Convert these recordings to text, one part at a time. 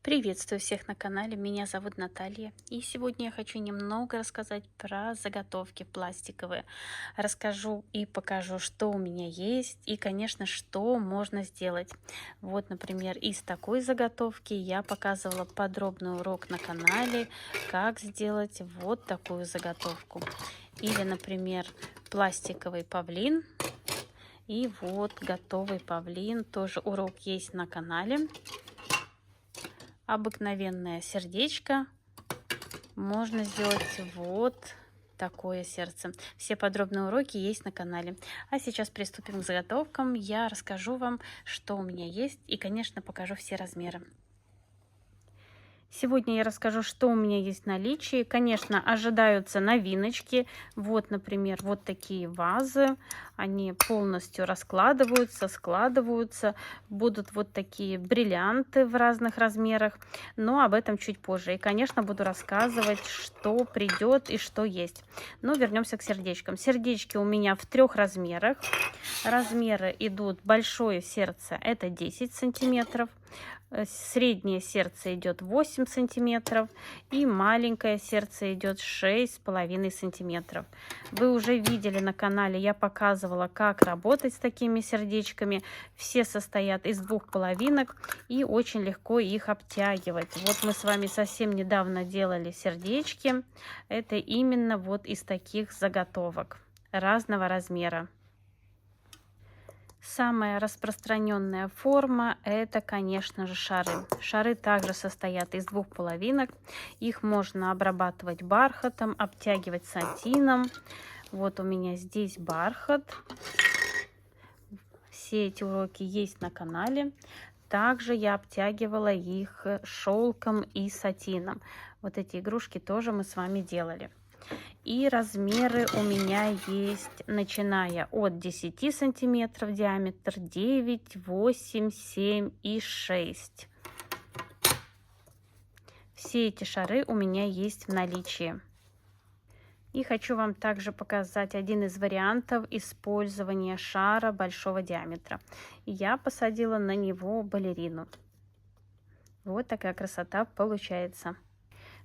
Приветствую всех на канале, меня зовут Наталья, и сегодня я хочу немного рассказать про заготовки пластиковые. Расскажу и покажу, что у меня есть, и, конечно, что можно сделать. Вот, например, из такой заготовки я показывала подробный урок на канале, как сделать вот такую заготовку. Или, например, пластиковый павлин. И вот готовый павлин, тоже урок есть на канале. Обыкновенное сердечко можно сделать вот такое сердце. Все подробные уроки есть на канале. А сейчас приступим к заготовкам. Я расскажу вам, что у меня есть, и, конечно, покажу все размеры. Сегодня я расскажу, что у меня есть в наличии. Конечно, ожидаются новиночки. Вот, например, вот такие вазы. Они полностью раскладываются, складываются. Будут вот такие бриллианты в разных размерах. Но об этом чуть позже. И, конечно, буду рассказывать, что придет и что есть. Но вернемся к сердечкам. Сердечки у меня в 3 размерах. Размеры идут: большое сердце — это 10 сантиметров. Среднее сердце идет 8 сантиметров, и маленькое сердце идет 6,5 сантиметров. Вы уже видели на канале, я показывала, как работать с такими сердечками. Все состоят из 2 половинок, и очень легко их обтягивать. Вот мы с вами совсем недавно делали сердечки. Это именно вот из таких заготовок разного размера. Самая распространенная форма — это, конечно же, шары. Шары также состоят из 2 половинок. Их можно обрабатывать бархатом, обтягивать сатином. Вот у меня здесь бархат. Все эти уроки есть на канале. Также я обтягивала их шелком и сатином. Вот эти игрушки тоже мы с вами делали. И размеры у меня есть, начиная от 10 сантиметров диаметр, 9, 8, 7 и 6. Все эти шары у меня есть в наличии. И хочу вам также показать один из вариантов использования шара большого диаметра. Я посадила на него балерину. Вот такая красота получается.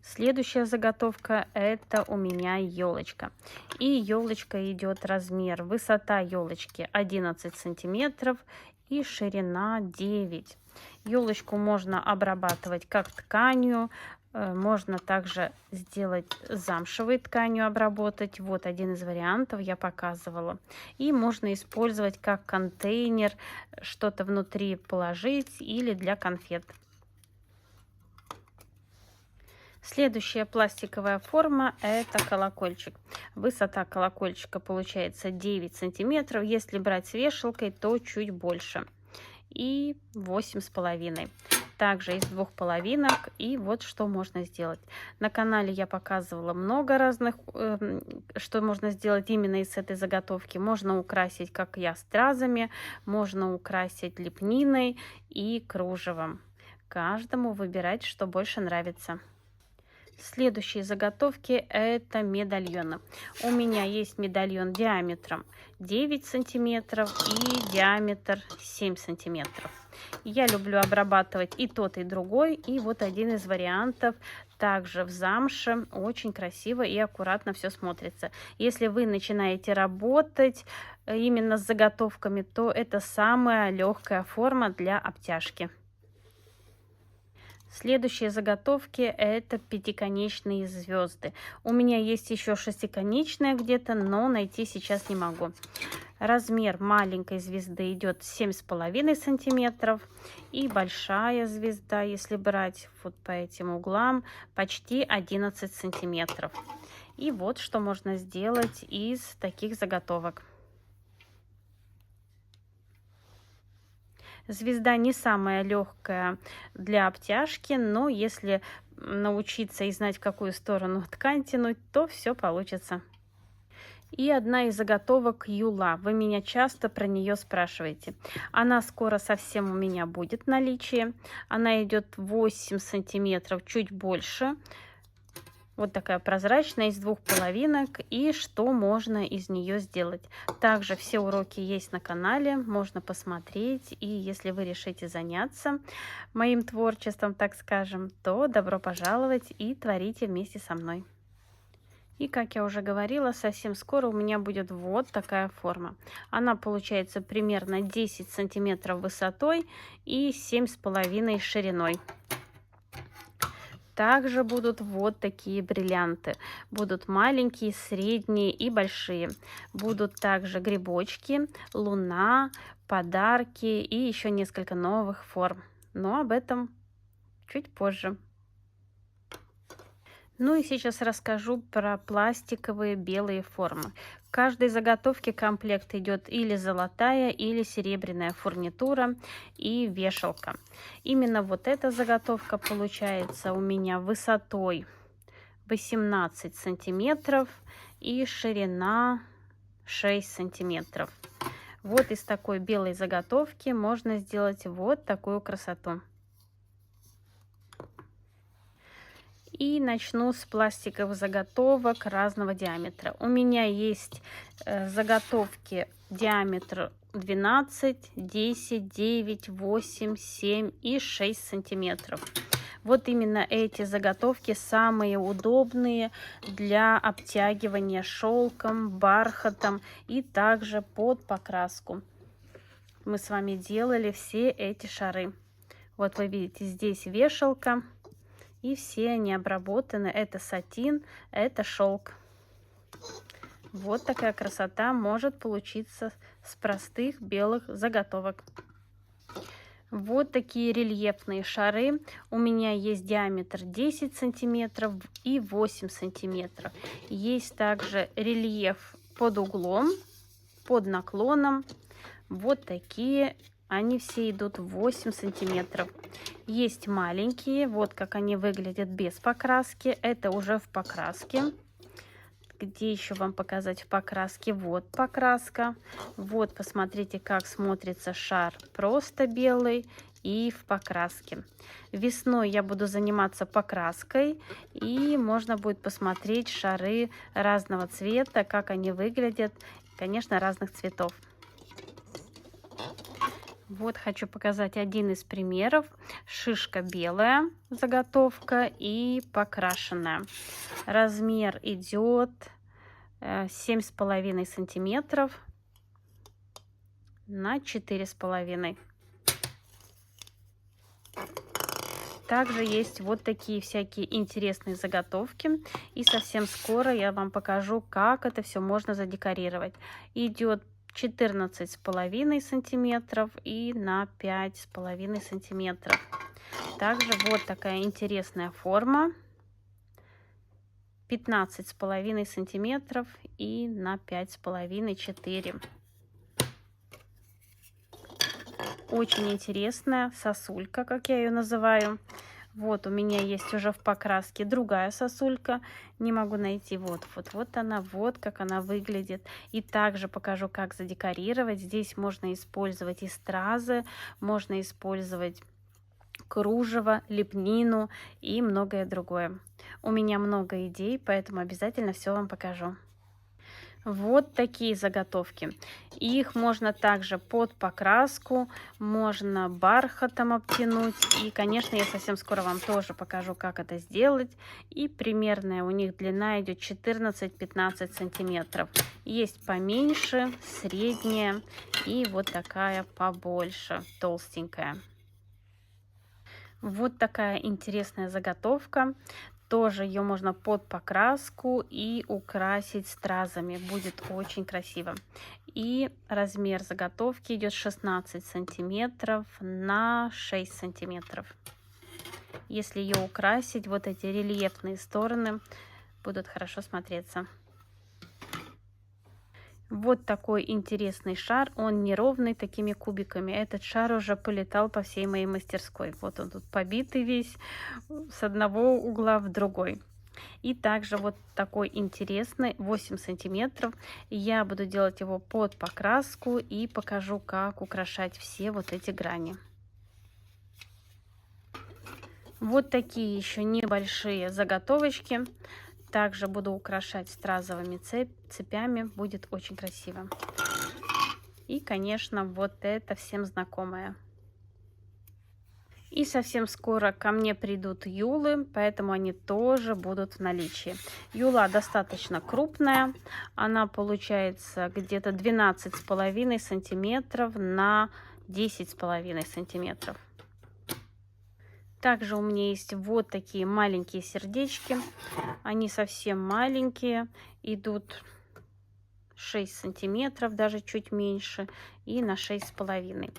Следующая заготовка — это у меня елочка. И елочка идет размер, высота елочки 11 сантиметров и ширина 9. Елочку можно обрабатывать как тканью, можно также сделать замшевой тканью, обработать. Вот один из вариантов я показывала. И можно использовать как контейнер, что-то внутри положить или для конфет. Следующая пластиковая форма — это колокольчик. Высота колокольчика получается 9 сантиметров. Если брать с вешалкой, то чуть больше. И 8,5. Также из 2 половинок. И вот что можно сделать. На канале я показывала много разных, что можно сделать именно из этой заготовки. Можно украсить, как я, стразами, можно украсить лепниной и кружевом. Каждому выбирать, что больше нравится. Следующие заготовки — это медальоны. У меня есть медальон диаметром 9 сантиметров и диаметр 7 сантиметров. Я люблю обрабатывать и тот, и другой. И вот один из вариантов также в замше. Очень красиво и аккуратно все смотрится. Если вы начинаете работать именно с заготовками, то это самая легкая форма для обтяжки. Следующие заготовки — это пятиконечные звезды. У меня есть еще шестиконечная где-то, но найти сейчас не могу. Размер маленькой звезды идет 7,5 сантиметров. И большая звезда, если брать вот по этим углам, почти 11 сантиметров. И вот что можно сделать из таких заготовок. Звезда не самая легкая для обтяжки, но если научиться и знать, в какую сторону ткань тянуть, то все получится. И одна из заготовок — юла. Вы меня часто про нее спрашиваете. Она скоро совсем у меня будет в наличии. Она идет 8 сантиметров, чуть больше. Вот такая прозрачная, из двух половинок. И что можно из нее сделать? Также все уроки есть на канале, можно посмотреть. И если вы решите заняться моим творчеством, так скажем, то добро пожаловать и творите вместе со мной. И, как я уже говорила, совсем скоро у меня будет вот такая форма. Она получается примерно 10 сантиметров высотой и 7,5 шириной. Также будут вот такие бриллианты. Будут маленькие, средние и большие. Будут также грибочки, луна, подарки и еще несколько новых форм. Но об этом чуть позже. Ну и сейчас расскажу про пластиковые белые формы. В каждой заготовке комплект идет или золотая, или серебряная фурнитура и вешалка. Именно вот эта заготовка получается у меня высотой 18 сантиметров и ширина 6 сантиметров. Вот из такой белой заготовки можно сделать вот такую красоту. И начну с пластиковых заготовок разного диаметра. У меня есть заготовки диаметр 12, 10, 9, 8, 7 и 6 сантиметров. Вот именно эти заготовки самые удобные для обтягивания шелком, бархатом и также под покраску. Мы с вами делали все эти шары. Вот вы видите, здесь вешалка. И все они обработаны. Это сатин, это шелк. Вот такая красота может получиться с простых белых заготовок. Вот такие рельефные шары. У меня есть диаметр 10 сантиметров и 8 сантиметров. Есть также рельеф под углом, под наклоном. Вот такие. Они все идут 8 сантиметров. Есть маленькие, вот как они выглядят без покраски. Это уже в покраске. Где еще вам показать в покраске? Вот покраска. Вот посмотрите, как смотрится шар просто белый и в покраске. Весной я буду заниматься покраской. И можно будет посмотреть шары разного цвета, как они выглядят. Конечно, разных цветов. Вот хочу показать один из примеров. Шишка белая, заготовка и покрашенная. Размер идет 7,5 сантиметров на 4,5. Также есть вот такие всякие интересные заготовки. И совсем скоро я вам покажу, как это все можно задекорировать. Идет 14,5 сантиметров и на 5,5 сантиметров. Также вот такая интересная форма. 15,5 сантиметров и на 5,5-4. Очень интересная сосулька, как я ее называю. Вот у меня есть уже в покраске другая сосулька. Не могу найти. Вот она, вот как она выглядит. И также покажу, как задекорировать. Здесь можно использовать и стразы, можно использовать кружево, лепнину и многое другое. У меня много идей, поэтому обязательно все вам покажу. Вот такие заготовки. Их можно также под покраску, можно бархатом обтянуть. И, конечно, я совсем скоро вам тоже покажу, как это сделать. И примерная у них длина идет 14-15 сантиметров. Есть поменьше, средняя и вот такая побольше, толстенькая. Вот такая интересная заготовка. Тоже ее можно под покраску и украсить стразами. Будет очень красиво. И размер заготовки идет 16 сантиметров на 6 сантиметров. Если ее украсить, вот эти рельефные стороны будут хорошо смотреться. Вот такой интересный шар, он неровный, такими кубиками. Этот шар уже полетал по всей моей мастерской. Вот он тут побитый весь с одного угла в другой. И также вот такой интересный 8 сантиметров. Я буду делать его под покраску и покажу, как украшать все вот эти грани. Вот такие еще небольшие заготовочки. Также буду украшать стразовыми цепями, будет очень красиво. И, конечно, вот это всем знакомое. И совсем скоро ко мне придут юлы, поэтому они тоже будут в наличии. Юла достаточно крупная, она получается где-то 12,5 сантиметров на 10,5 сантиметров. Также у меня есть вот такие маленькие сердечки, они совсем маленькие, идут 6 сантиметров, даже чуть меньше, и на 6,5.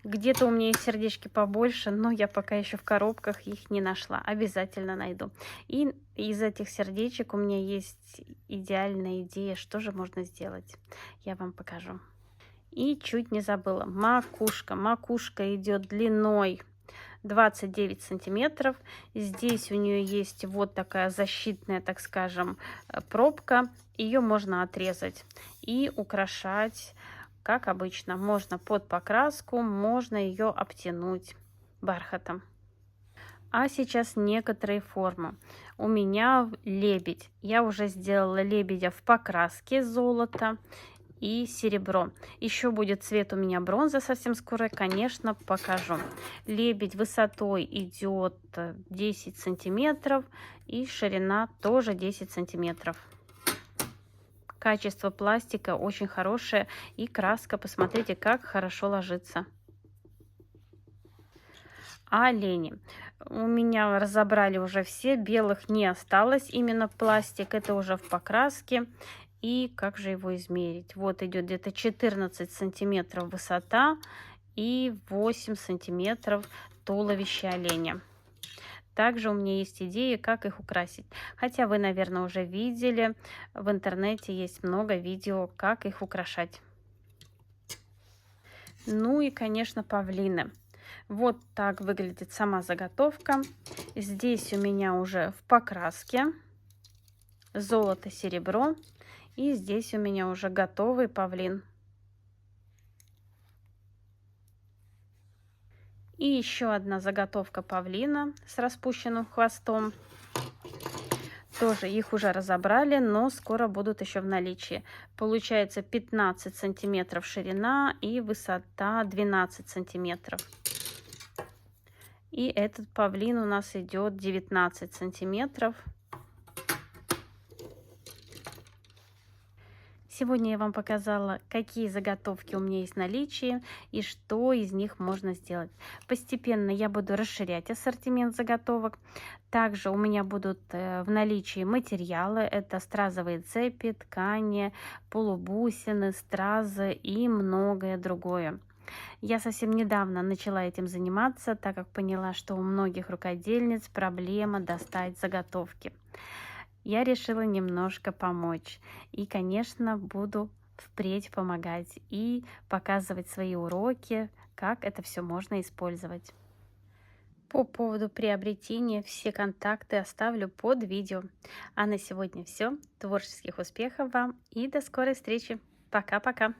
Где-то у меня есть сердечки побольше, но я пока еще в коробках их не нашла. Обязательно найду. И из этих сердечек у меня есть идеальная идея, что же можно сделать. Я вам покажу. И чуть не забыла. Макушка. Макушка идет длиной 29 сантиметров. Здесь у нее есть вот такая защитная, так скажем, пробка. Ее можно отрезать и украшать. Как обычно, можно под покраску, можно ее обтянуть бархатом. А сейчас некоторые формы. У меня лебедь. Я уже сделала лебедя в покраске золото и серебро. Еще будет цвет у меня бронза совсем скоро, конечно, покажу. Лебедь высотой идет 10 сантиметров и ширина тоже 10 сантиметров. Качество пластика очень хорошее, и краска, посмотрите, как хорошо ложится. Олени. У меня разобрали уже все, белых не осталось, именно пластик, это уже в покраске. И как же его измерить? Вот идет где-то 14 сантиметров высота и 8 сантиметров туловище оленя. Также у меня есть идеи, как их украсить. Хотя вы, наверное, уже видели, в интернете есть много видео, как их украшать. Ну и, конечно, павлины. Вот так выглядит сама заготовка. Здесь у меня уже в покраске золото, серебро. И здесь у меня уже готовый павлин. И еще одна заготовка павлина с распущенным хвостом. Тоже их уже разобрали, но скоро будут еще в наличии. Получается 15 сантиметров ширина и высота 12 сантиметров. И этот павлин у нас идет 19 сантиметров. Сегодня я вам показала, какие заготовки у меня есть в наличии и что из них можно сделать. Постепенно я буду расширять ассортимент заготовок. Также у меня будут в наличии материалы. Это стразовые цепи, ткани, полубусины, стразы и многое другое. Я совсем недавно начала этим заниматься, так как поняла, что у многих рукодельниц проблема достать заготовки. Я решила немножко помочь. И, конечно, буду впредь помогать и показывать свои уроки, как это все можно использовать. По поводу приобретения все контакты оставлю под видео. А на сегодня все. Творческих успехов вам и до скорой встречи. Пока-пока.